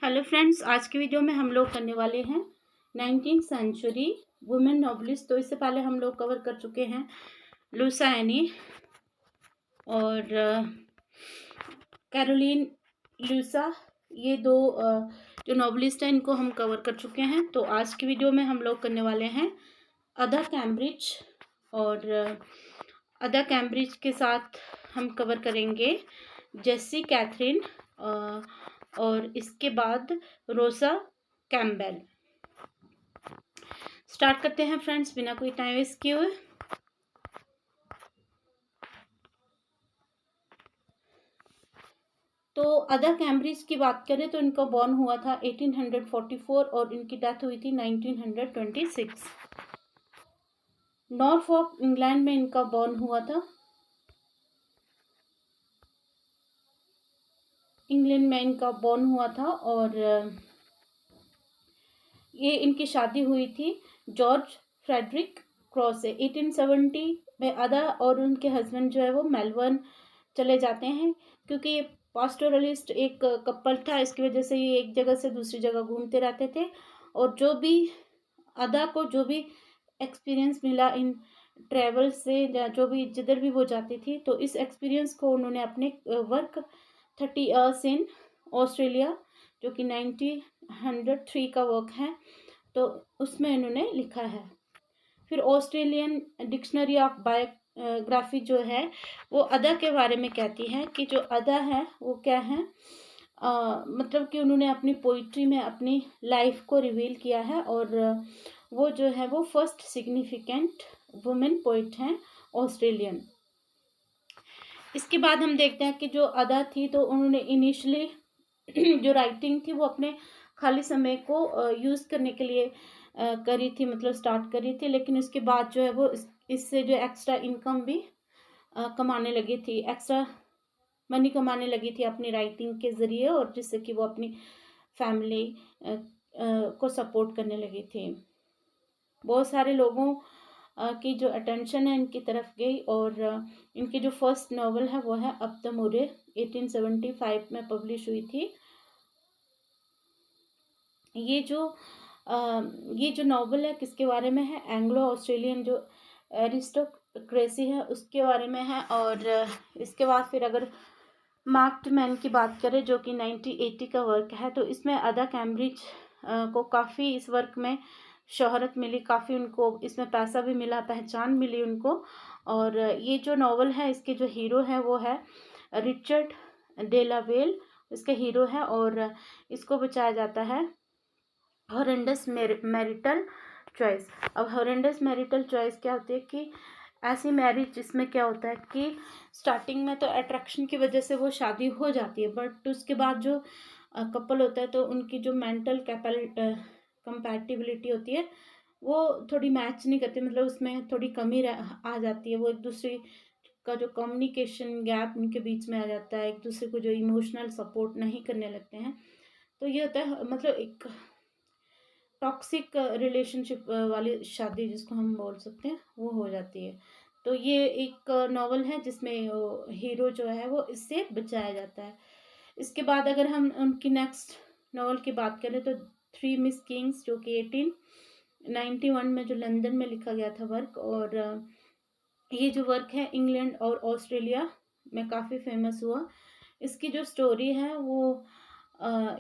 Hello friends, आज की video में हम लोग करने वाले हैं 19th सेंचुरी वुमेन नॉवलिस्ट। तो इससे पहले हम लोग कवर कर चुके हैं लुइसा एनी और कैरोलिन लुइसा। ये दो जो नॉवलिस्ट हैं इनको हम कवर कर चुके हैं। तो आज की वीडियो में हम लोग करने वाले हैं अदा कैम्ब्रिज, और अदा कैम्ब्रिज के साथ हम कवर करेंगे जेसी कैथरीन और इसके बाद रोसा कैम्पबेल। स्टार्ट करते हैं फ्रेंड्स, बिना कोई टाइम वेस्ट किए हुए। तो अदा कैम्ब्रिज की बात करें तो इनका बॉर्न हुआ था 1844 और इनकी डेथ हुई थी 1926। नॉरफॉक इंग्लैंड में इनका बॉर्न हुआ था। इंग्लैंड में इनका बॉर्न हुआ था और ये इनकी शादी हुई थी जॉर्ज फ्रेडरिक क्रॉस से। 1870 में अदा और उनके हस्बैंड जो है वो मेलबर्न चले जाते हैं, क्योंकि ये पास्टोरलिस्ट एक कपल था। इसकी वजह से ये एक जगह से दूसरी जगह घूमते रहते थे, और जो भी अदा को जो भी एक्सपीरियंस मिला इन ट्रैवल से, या जो भी जिधर भी वो जाती थी, तो इस एक्सपीरियंस को उन्होंने अपने वर्क 30 Years इन ऑस्ट्रेलिया, जो कि 1903 का वर्क है, तो उसमें इन्होंने लिखा है। फिर ऑस्ट्रेलियन डिक्शनरी ऑफ बायोग्राफी जो है वो अदा के बारे में कहती है कि जो अदा है वो क्या है, मतलब कि उन्होंने अपनी पोइट्री में अपनी लाइफ को रिवील किया है, और वो जो है वो फर्स्ट सिग्निफिकेंट वुमेन पोइट हैं ऑस्ट्रेलियन। इसके बाद हम देखते हैं कि जो अदा थी तो उन्होंने इनिशियली जो राइटिंग थी वो अपने खाली समय को यूज़ करने के लिए करी थी, मतलब स्टार्ट करी थी। लेकिन उसके बाद जो है वो इससे जो एक्स्ट्रा इनकम भी कमाने लगी थी, एक्स्ट्रा मनी कमाने लगी थी अपनी राइटिंग के ज़रिए, और जिससे कि वो अपनी फैमिली को सपोर्ट करने लगी थी। बहुत सारे लोगों की जो अटेंशन है इनकी तरफ गई, और इनकी जो फर्स्ट नावल है वो है अब द मुरे, 1875 में पब्लिश हुई थी। ये जो नावल है किसके बारे में है, एंग्लो ऑस्ट्रेलियन जो एरिस्टोक्रेसी है उसके बारे में है। और इसके बाद फिर अगर मार्क्ड मैन की बात करें जो कि 1980 का वर्क है, तो इसमें अदा कैम्ब्रिज को काफ़ी इस वर्क में शोहरत मिली, काफ़ी उनको इसमें पैसा भी मिला, पहचान मिली उनको। और ये जो नावल है इसके जो हीरो है वो है रिचर्ड डेलावेल, इसके हीरो है, और इसको बचाया जाता है हॉरेंडस मैरिटल चॉइस। अब हॉरेंडस मैरिटल चॉइस क्या होती है कि ऐसी मैरिज जिसमें क्या होता है कि स्टार्टिंग में तो अट्रैक्शन की वजह से वो शादी हो जाती है, बट उसके बाद जो कपल होता है तो उनकी जो मेंटल कंपैटिबिलिटी होती है वो थोड़ी मैच नहीं करती, मतलब उसमें थोड़ी कमी आ जाती है। वो एक दूसरे का जो कम्युनिकेशन गैप उनके बीच में आ जाता है, एक दूसरे को जो इमोशनल सपोर्ट नहीं करने लगते हैं। तो ये होता है, मतलब एक टॉक्सिक रिलेशनशिप वाली शादी जिसको हम बोल सकते हैं वो हो जाती है। तो ये एक नॉवल है जिसमें हीरो जो है वो इससे बचाया जाता है। इसके बाद अगर हम उनकी नेक्स्ट नॉवल की बात करें तो थ्री मिस किंग्स, जो कि 1891 में जो लंदन में लिखा गया था वर्क, और ये जो वर्क है इंग्लैंड और ऑस्ट्रेलिया में काफ़ी फेमस हुआ। इसकी जो स्टोरी है वो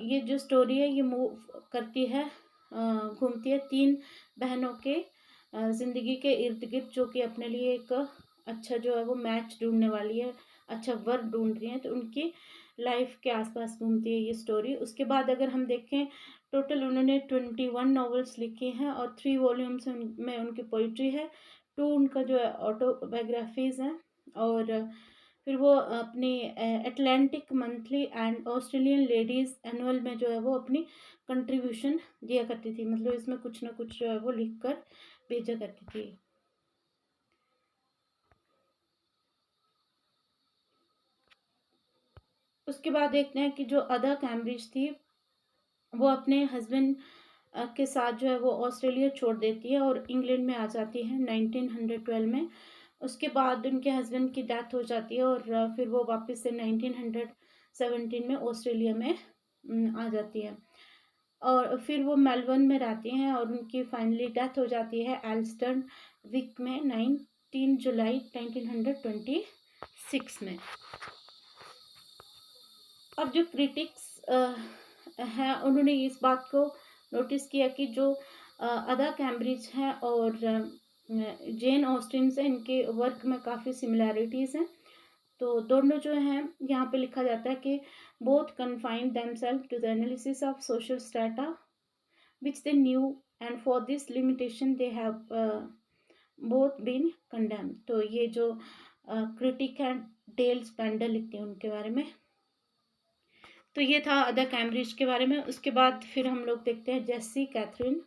ये जो स्टोरी है ये मूव करती है, घूमती है तीन बहनों के ज़िंदगी के इर्द गिर्द, जो कि अपने लिए एक अच्छा जो है वो मैच ढूंढने वाली है, अच्छा वर्क ढूंढ रही हैं, तो उनकी लाइफ के आसपास घूमती है ये स्टोरी। उसके बाद अगर हम देखें टोटल उन्होंने 21 नॉवेल्स लिखी हैं, और 3 वॉल्यूम्स में उनकी पोइट्री है, 2 उनका जो है ऑटोबायोग्राफीज़ हैं, और फिर वो अपनी Atlantic monthly and Australian ladies annual में जो है वो अपनी कंट्रीब्यूशन दिया करती थी, मतलब इसमें कुछ ना कुछ जो है वो लिख कर भेजा करती थी। उसके बाद देखते हैं कि जो अदा कैम्ब्रिज थी वो अपने हस्बैंड के साथ जो है वो ऑस्ट्रेलिया छोड़ देती है और इंग्लैंड में आ जाती है 1912 में। उसके बाद उनके हस्बैंड की डेथ हो जाती है, और फिर वो वापस से 1917 में ऑस्ट्रेलिया में आ जाती है। और फिर वो मेलबर्न में रहती हैं और उनकी फाइनली डेथ हो जाती है एल्स्टन विक में 19 जुलाई 1926 में। अब जो क्रिटिक्स हैं उन्होंने इस बात को नोटिस किया कि जो अदा कैम्ब्रिज हैं और जेन ऑस्टिन से इनके वर्क में काफ़ी सिमिलैरिटीज़ हैं। तो दोनों जो हैं यहाँ पे लिखा जाता है कि both confined themselves to the analysis of social strata which they knew and for this limitation they have both been condemned। तो ये जो क्रिटिक हैं डेल स्पेंडर लिखते हैं उनके बारे में। तो ये था अदा कैम्ब्रिज के बारे में। उसके बाद फिर हम लोग देखते हैं जेसी कैथरीन।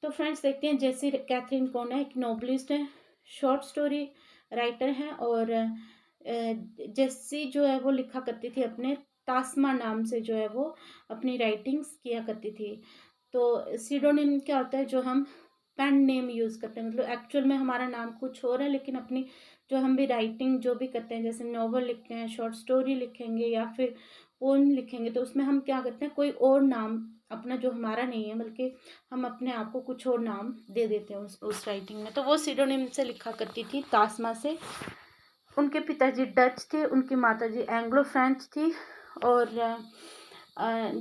तो फ्रेंड्स देखते हैं जेसी कैथरीन कौन है। एक नोबलिस्ट है, शॉर्ट स्टोरी राइटर हैं और जेसी जो है वो लिखा करती थी अपने तास्मा नाम से, जो है वो अपनी राइटिंग्स किया करती थी। तो सीडोनिम क्या होता है, जो हम पेन नेम यूज़ करते हैं, मतलब एक्चुअल में हमारा नाम कुछ और है लेकिन अपनी जो हम भी राइटिंग जो भी करते हैं, जैसे नॉवल लिखते हैं, शॉर्ट स्टोरी लिखेंगे या फिर पोएम लिखेंगे, तो उसमें हम क्या करते हैं, कोई और नाम अपना जो हमारा नहीं है बल्कि हम अपने आप को कुछ और नाम दे देते हैं उस राइटिंग में। तो वो सीडोनिम से लिखा करती थी, तास्मा से। उनके पिताजी डच थे, उनकी माताजी एंग्लो फ्रेंच थी और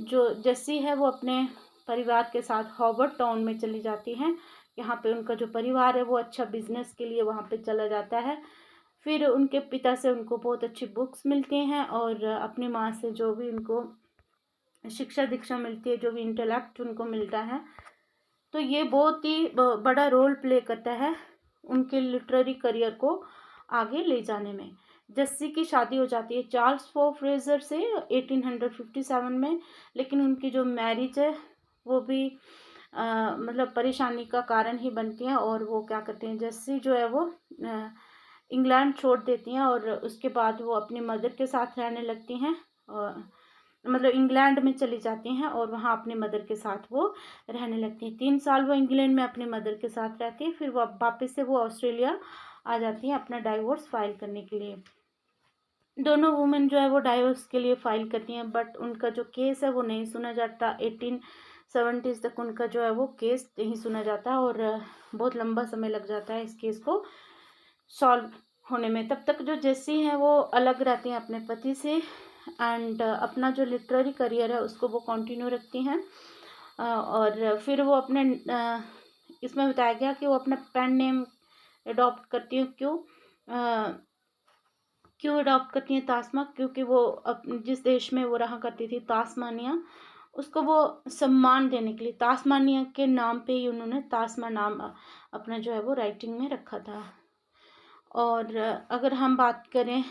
जो जेसी है वो अपने परिवार के साथ हॉवर्ड टाउन में चली जाती हैं। यहाँ पे उनका जो परिवार है वो अच्छा बिजनेस के लिए वहाँ पे चला जाता है। फिर उनके पिता से उनको बहुत अच्छी बुक्स मिलती हैं और अपनी माँ से जो भी उनको शिक्षा दीक्षा मिलती है, जो भी इंटेलेक्ट उनको मिलता है, तो ये बहुत ही बड़ा रोल प्ले करता है उनके लिटरेरी करियर को आगे ले जाने में। जस्सी की शादी हो जाती है चार्ल्स फॉर फ्रेजर से 1857 में, लेकिन उनकी जो मैरिज है वो भी मतलब परेशानी का कारण ही बनती है और वो क्या करते हैं, जस्सी जो है वो इंग्लैंड छोड़ देती हैं और उसके बाद वो अपनी मदर के साथ रहने लगती हैं और मतलब इंग्लैंड में चली जाती हैं और वहाँ अपनी मदर के साथ वो रहने लगती हैं। 3 साल वो इंग्लैंड में अपनी मदर के साथ रहती है, फिर वो वापस से वो ऑस्ट्रेलिया आ जाती हैं अपना डाइवोर्स फाइल करने के लिए। दोनों वुमेन जो है वो डाइवोर्स के लिए फाइल करती हैं, बट उनका जो केस है वो नहीं सुना जाता। 1870s तक उनका जो है वो केस नहीं सुना जाता और बहुत लंबा समय लग जाता है इस केस को सॉल्व होने में। तब तक जो जेसी हैं वो अलग रहती हैं अपने पति से एंड अपना जो लिटरेरी करियर है उसको वो कंटिन्यू रखती हैं। और फिर वो अपने इसमें बताया गया कि वो अपना पेन नेम अडॉप्ट करती हैं। क्यों अडॉप्ट करती हैं तास्मा, क्योंकि वो जिस देश में वो रहा करती थी तास्मानिया, उसको वो सम्मान देने के लिए तास्मानिया के नाम पे ही उन्होंने तास्मा नाम अपना जो है वो राइटिंग में रखा था। और अगर हम बात करें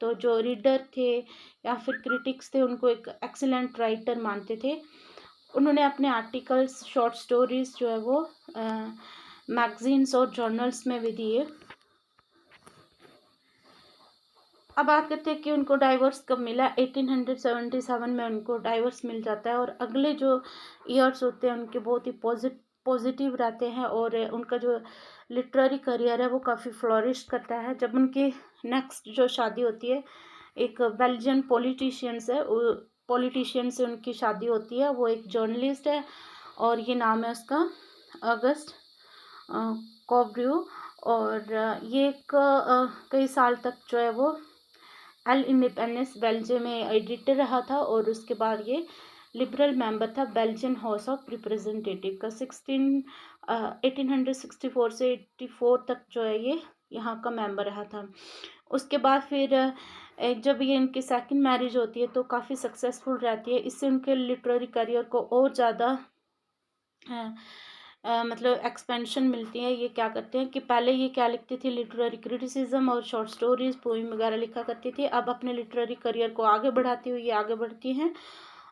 तो जो रीडर थे या फिर क्रिटिक्स थे उनको एक एक्सीलेंट राइटर मानते थे। उन्होंने अपने आर्टिकल्स, शॉर्ट स्टोरीज जो है वो मैगजीन्स और जर्नल्स में भी दिए। अब बात करते हैं कि उनको डाइवोर्स कब मिला। 1877 में उनको डाइवोर्स मिल जाता है और अगले जो ईयर्स होते हैं उनके बहुत ही पॉजिटिव रहते हैं और उनका जो लिटरेरी करियर है वो काफ़ी फ्लोरिश करता है। जब उनकी नेक्स्ट जो शादी होती है एक बेल्जियन पॉलिटिशियन से उनकी शादी होती है। वो एक जर्नलिस्ट है और ये नाम है उसका अगस्ट कोब्रियो और ये कई साल तक जो है वो एल इंडिपेंडेंस बेल्जियम में एडिटर रहा था और उसके बाद ये लिबरल मेंबर था बेल्जियन हाउस ऑफ रिप्रेजेंटेटिव का। 1864 से 84 तक जो है ये यहाँ का मेंबर रहा था। उसके बाद फिर जब ये इनकी सेकंड मैरिज होती है तो काफ़ी सक्सेसफुल रहती है। इससे उनके लिटरेरी करियर को और ज़्यादा मतलब एक्सपेंशन मिलती है। ये क्या करते हैं कि पहले ये क्या लिखती थी, लिटरेरी क्रिटिसिज्म और शॉर्ट स्टोरीज, पोइम वगैरह लिखा करती थी। अब अपने लिटरेरी करियर को आगे बढ़ाती हुई ये आगे बढ़ती हैं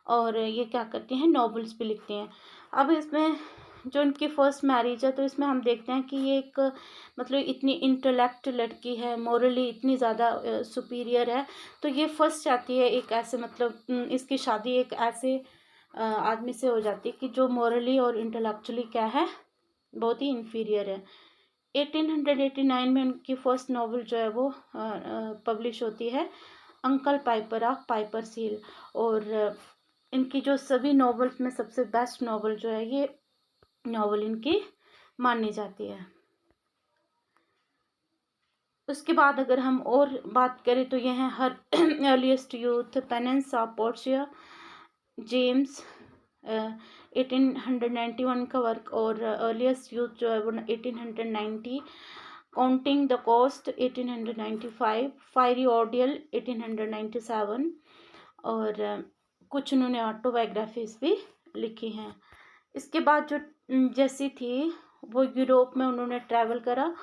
और ये क्या करती हैं, नॉवेल्स भी लिखती हैं। अब इसमें जो इनकी फर्स्ट मैरिज है तो इसमें हम देखते हैं कि ये एक मतलब इतनी इंटेलेक्ट लड़की है, मोरली इतनी ज़्यादा सुपीरियर है, तो ये फर्स्ट चाहती है एक ऐसे मतलब इसकी शादी एक ऐसे आदमी से हो जाती है कि जो मोरली और इंटेलेक्चुअली क्या है, बहुत ही इन्फीरियर है। 1889 में उनकी फर्स्ट नॉवल जो है वो पब्लिश होती है अंकल पाइपर ऑफ पाइपर्स हिल। और इनकी जो सभी नॉवेल्स में सबसे बेस्ट नॉवल जो है ये नॉवल इनकी मानी जाती है। उसके बाद अगर हम और बात करें तो ये हैं her earliest youth, penance of Portia, James 1891 का वर्क, और अर्लीस्ट यूथ जो है वो 1890, counting the cost 1895, fiery ordeal 1897, और कुछ उन्होंने ऑटोबायोग्राफीज भी लिखी हैं। इसके बाद जो जैसी थी वो यूरोप में उन्होंने ट्रैवल करा।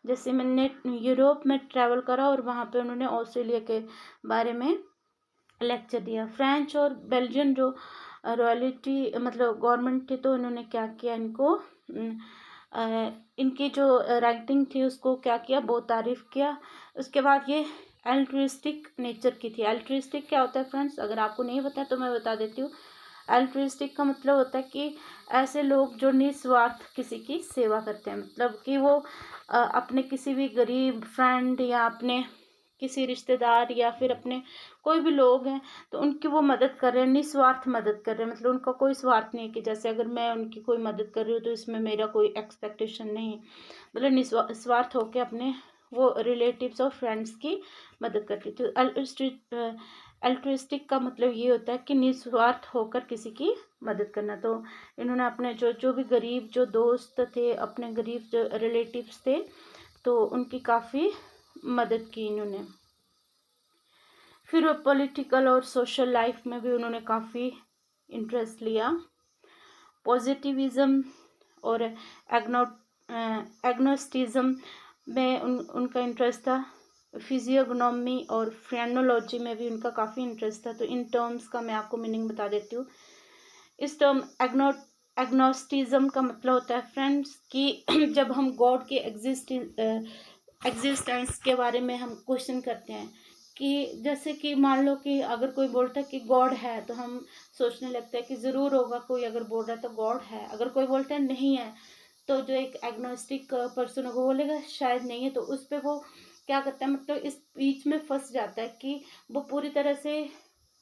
जैसे मैंने यूरोप में ट्रैवल करा और वहाँ पे उन्होंने ऑस्ट्रेलिया के बारे में लेक्चर दिया। फ्रेंच और बेल्जियन जो रॉयल्टी मतलब गवर्नमेंट थी, तो उन्होंने क्या किया, इनको इनकी जो राइटिंग थी उसको क्या किया, बहुत तारीफ़ किया। उसके बाद ये एल्ट्रिस्टिक नेचर की थी। एल्ट्रिस्टिक क्या होता है फ्रेंड्स, अगर आपको नहीं पता है तो मैं बता देती हूँ। एल्ट्रिस्टिक का मतलब होता है कि ऐसे लोग जो निस्वार्थ किसी की सेवा करते हैं, मतलब कि वो अपने किसी भी गरीब फ्रेंड या अपने किसी रिश्तेदार या फिर अपने कोई भी लोग हैं तो उनकी वो मदद कर रहे हैं, निस्वार्थ मदद कर रहे हैं। मतलब उनका कोई स्वार्थ नहीं है कि जैसे अगर मैं उनकी कोई मदद कर रही हूँ तो इसमें मेरा कोई एक्सपेक्टेशन नहीं है। मतलब निस्वार्थ होकर अपने वो रिलेटिव्स और फ्रेंड्स की मदद करती थी। अल्ट्रिस्टिक का मतलब ये होता है कि निस्वार्थ होकर किसी की मदद करना। तो इन्होंने अपने जो भी गरीब जो दोस्त थे, अपने गरीब जो रिलेटिव्स थे, तो उनकी काफ़ी मदद की इन्होंने। फिर पॉलिटिकल और सोशल लाइफ में भी उन्होंने काफ़ी इंटरेस्ट लिया। पॉजिटिविज़म और एग्नोस्टिज़म में उनका इंटरेस्ट था। फिजियोग्नोमी और फ्रेनोलॉजी में भी उनका काफ़ी इंटरेस्ट था। तो इन टर्म्स का मैं आपको मीनिंग बता देती हूँ। इस टर्म एग्नोस्टिज़म का मतलब होता है फ्रेंड्स कि जब हम गॉड के एग्जिस्टेंस के बारे में हम क्वेश्चन करते हैं, कि जैसे कि मान लो कि अगर कोई बोलता है कि गॉड है तो हम सोचने लगते हैं कि ज़रूर होगा, कोई अगर बोल रहा है तो गॉड है। अगर कोई बोलता है नहीं है तो जो एक एग्नोस्टिक पर्सन होगा बोलेगा शायद नहीं है। तो उस पर वो क्या करता है, मतलब इस बीच में फंस जाता है कि वो पूरी तरह से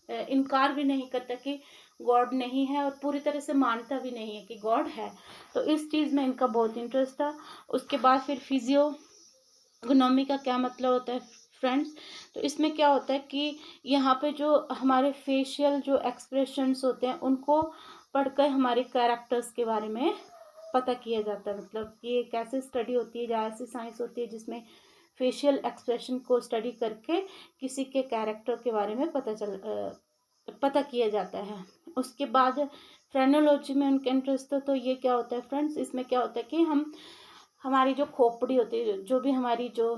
इनकार भी नहीं करता कि गॉड नहीं है और पूरी तरह से मानता भी नहीं है कि गॉड है। तो इस चीज़ में इनका बहुत इंटरेस्ट था। उसके बाद फिर फिजियोग्नोमी का क्या मतलब होता है फ्रेंड्स, तो इसमें क्या होता है कि यहाँ पे जो हमारे फेशियल जो एक्सप्रेशंस होते हैं उनको पढ़कर हमारे कैरेक्टर्स के बारे में पता किया जाता है। मतलब ये कैसे स्टडी होती है, या ऐसी साइंस होती है जिसमें फेशियल एक्सप्रेशन को स्टडी करके किसी के कैरेक्टर के बारे में पता किया जाता है। उसके बाद फ्रेनोलॉजी में उनका इंटरेस्ट तो ये क्या होता है फ्रेंड्स, इसमें क्या होता है कि हमारी जो खोपड़ी होती है, जो भी हमारी जो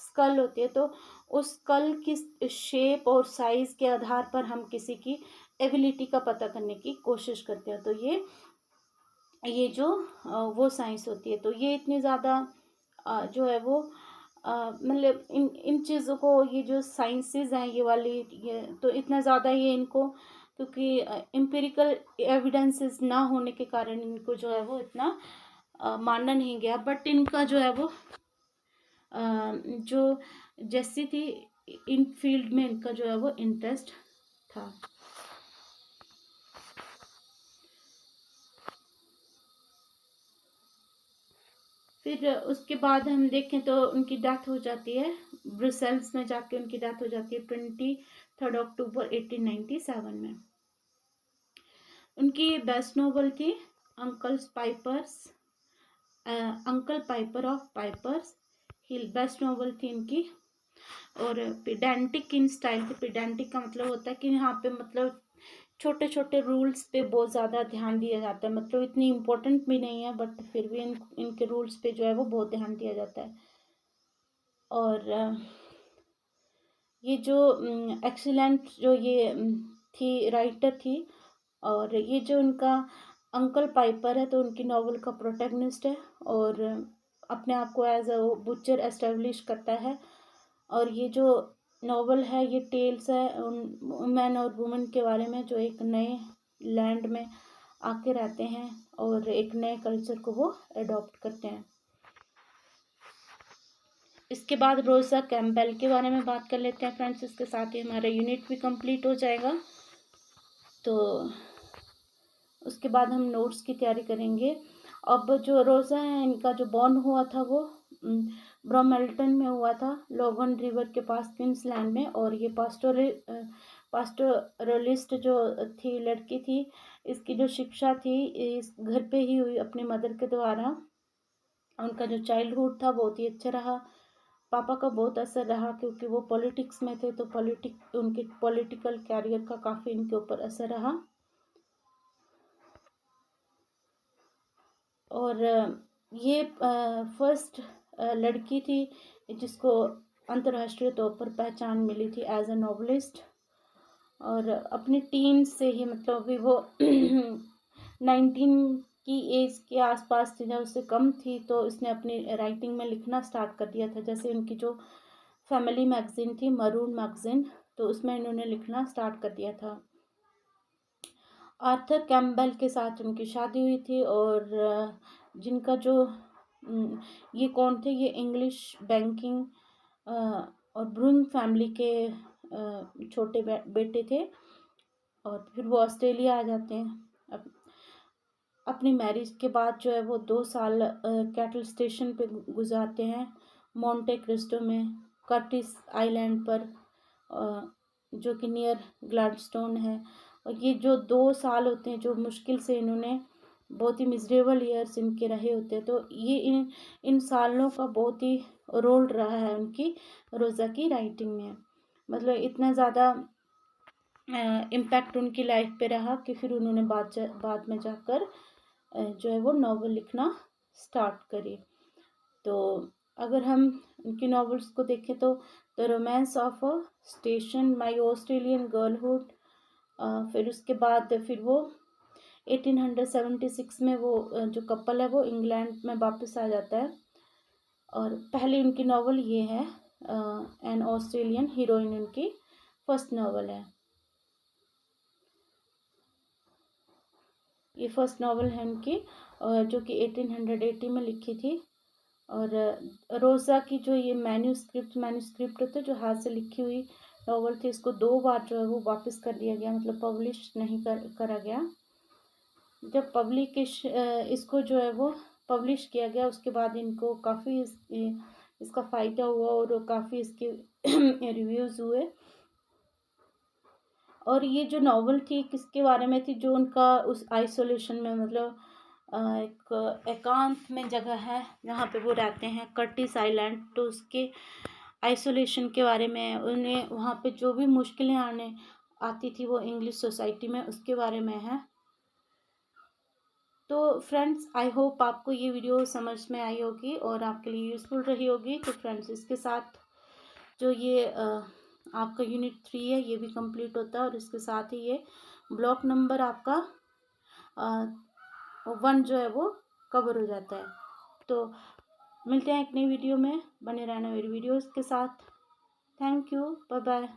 स्कल होती है, तो उस स्कल की शेप और साइज़ के आधार पर हम किसी की एबिलिटी का पता करने की कोशिश करते हैं। तो ये जो वो साइंस होती है, तो ये इतनी ज़्यादा जो है वो मतलब इन चीज़ों को, ये जो साइंसेस हैं ये वाली, ये तो इतना ज़्यादा ये इनको, क्योंकि एम्पिरिकल एविडेंसेस ना होने के कारण इनको जो है वो इतना माना नहीं गया। बट इनका जो है वो जो जैसी थी इन फील्ड में इनका जो है वो इंटरेस्ट था। फिर उसके बाद हम देखें तो उनकी डेथ हो जाती है, ब्रुसेल्स में जाके उनकी डेथ हो जाती है 23 अक्टूबर 1897 में। उनकी बेस्ट नोवेल थी uncle Piper of pipers hill, best novel थी इनकी। और पेडेंटिक इन स्टाइल थी। पेडेंटिक का मतलब होता है कि यहाँ पे मतलब छोटे छोटे रूल्स पे बहुत ज़्यादा ध्यान दिया जाता है। मतलब इतनी इम्पोर्टेंट भी नहीं है बट फिर भी इनके रूल्स पे जो है वो बहुत ध्यान दिया जाता है। और ये जो एक्सीलेंट जो ये थी राइटर थी, और ये जो उनका अंकल पाइपर है तो उनकी नॉवल का प्रोटैगनिस्ट है, और अपने आप को एज अ बुचर एस्टेब्लिश करता है। और ये जो नॉवल है ये टेल्स है उन मैन और वुमेन के बारे में जो एक नए लैंड में आके रहते हैं और एक नए कल्चर को वो अडॉप्ट करते हैं। इसके बाद रोज़ा कैम्पबेल के बारे में बात कर लेते हैं फ्रेंड्स। इसके साथ ही हमारा यूनिट भी कंप्लीट हो जाएगा। तो उसके बाद हम नोट्स की तैयारी करेंगे। अब जो रोज़ा है इनका जो बॉर्न हुआ था वो ब्रॉमल्टन में हुआ था, लोगन रिवर के पास क्वींसलैंड में। और ये पास्टोरलिस्ट जो थी, लड़की थी, इसकी जो शिक्षा थी इस घर पे ही हुई अपनी मदर के द्वारा। उनका जो चाइल्डहुड था बहुत ही अच्छा रहा। पापा का बहुत असर रहा क्योंकि वो पॉलिटिक्स में थे, तो उनके पॉलिटिकल कैरियर का काफ़ी इनके ऊपर असर रहा। और ये फर्स्ट लड़की थी जिसको अंतर्राष्ट्रीय तौर पर पहचान मिली थी एज अ नॉवलिस्ट। और अपने टीन से ही, मतलब अभी वो 19 की एज के आसपास थी, जब उससे कम थी, तो इसने अपनी राइटिंग में लिखना स्टार्ट कर दिया था। जैसे उनकी जो फैमिली मैगज़ीन थी, मरून मैगज़ीन, तो उसमें इन्होंने लिखना स्टार्ट कर दिया था। आर्थर कैम्पबेल के साथ उनकी शादी हुई थी। और जिनका जो ये कौन थे, ये इंग्लिश बैंकिंग और ब्रून फैमिली के छोटे बेटे थे। और फिर वो ऑस्ट्रेलिया आ जाते हैं। अपनी मैरिज के बाद जो है वो 2 साल कैटल स्टेशन पे गुजारते हैं, मोंटे क्रिस्टो में, कर्टिस आइलैंड पर, जो कि नियर ग्लैडस्टोन है। और ये जो 2 साल होते हैं, जो मुश्किल से इन्होंने, बहुत ही मिजरेबल ईयर्स इनके रहे होते हैं, तो ये इन सालों का बहुत ही रोल रहा है उनकी रोज़ा की राइटिंग में। मतलब इतना ज़्यादा इम्पैक्ट उनकी लाइफ पे रहा कि फिर उन्होंने बाद में जाकर जो है वो नॉवल लिखना स्टार्ट करी। तो अगर हम उनकी नॉवेल्स को देखें तो the romance of a station, my Australian girlhood, फिर उसके बाद फिर वो 1876 में वो जो कपल है वो इंग्लैंड में वापस आ जाता है। और पहली उनकी नॉवल ये है, एन ऑस्ट्रेलियन हीरोइन उनकी फर्स्ट नॉवल है। ये फर्स्ट नॉवल है उनकी, जो कि 1880 में लिखी थी। और रोज़ा की जो ये मैन्यूस्क्रिप्ट होते, जो हाथ से लिखी हुई नॉवल थी, इसको 2 बार जो है वो वापस कर दिया गया, मतलब पब्लिश नहीं करा गया। जब इसको जो है वो पब्लिश किया गया, उसके बाद इनको काफ़ी इसका फ़ायदा हुआ और काफ़ी इसके रिव्यूज़ हुए। और ये जो नॉवल थी किसके बारे में थी, जो उनका उस आइसोलेशन में, मतलब एक एकांत में जगह है जहाँ पे वो रहते हैं, कर्टिस आइलैंड, तो उसके आइसोलेशन के बारे में, उन्हें वहाँ पे जो भी मुश्किलें आती थी वो इंग्लिश सोसाइटी में, उसके बारे में है। तो फ्रेंड्स, आई होप आपको ये वीडियो समझ में आई होगी और आपके लिए यूज़फुल रही होगी। तो फ्रेंड्स, इसके साथ जो ये आपका यूनिट 3 है ये भी कंप्लीट होता है, और इसके साथ ही ये ब्लॉक नंबर आपका 1 जो है वो कवर हो जाता है। तो मिलते हैं एक नई वीडियो में, बने रहना मेरी वीडियोस के साथ। Thank you, bye bye.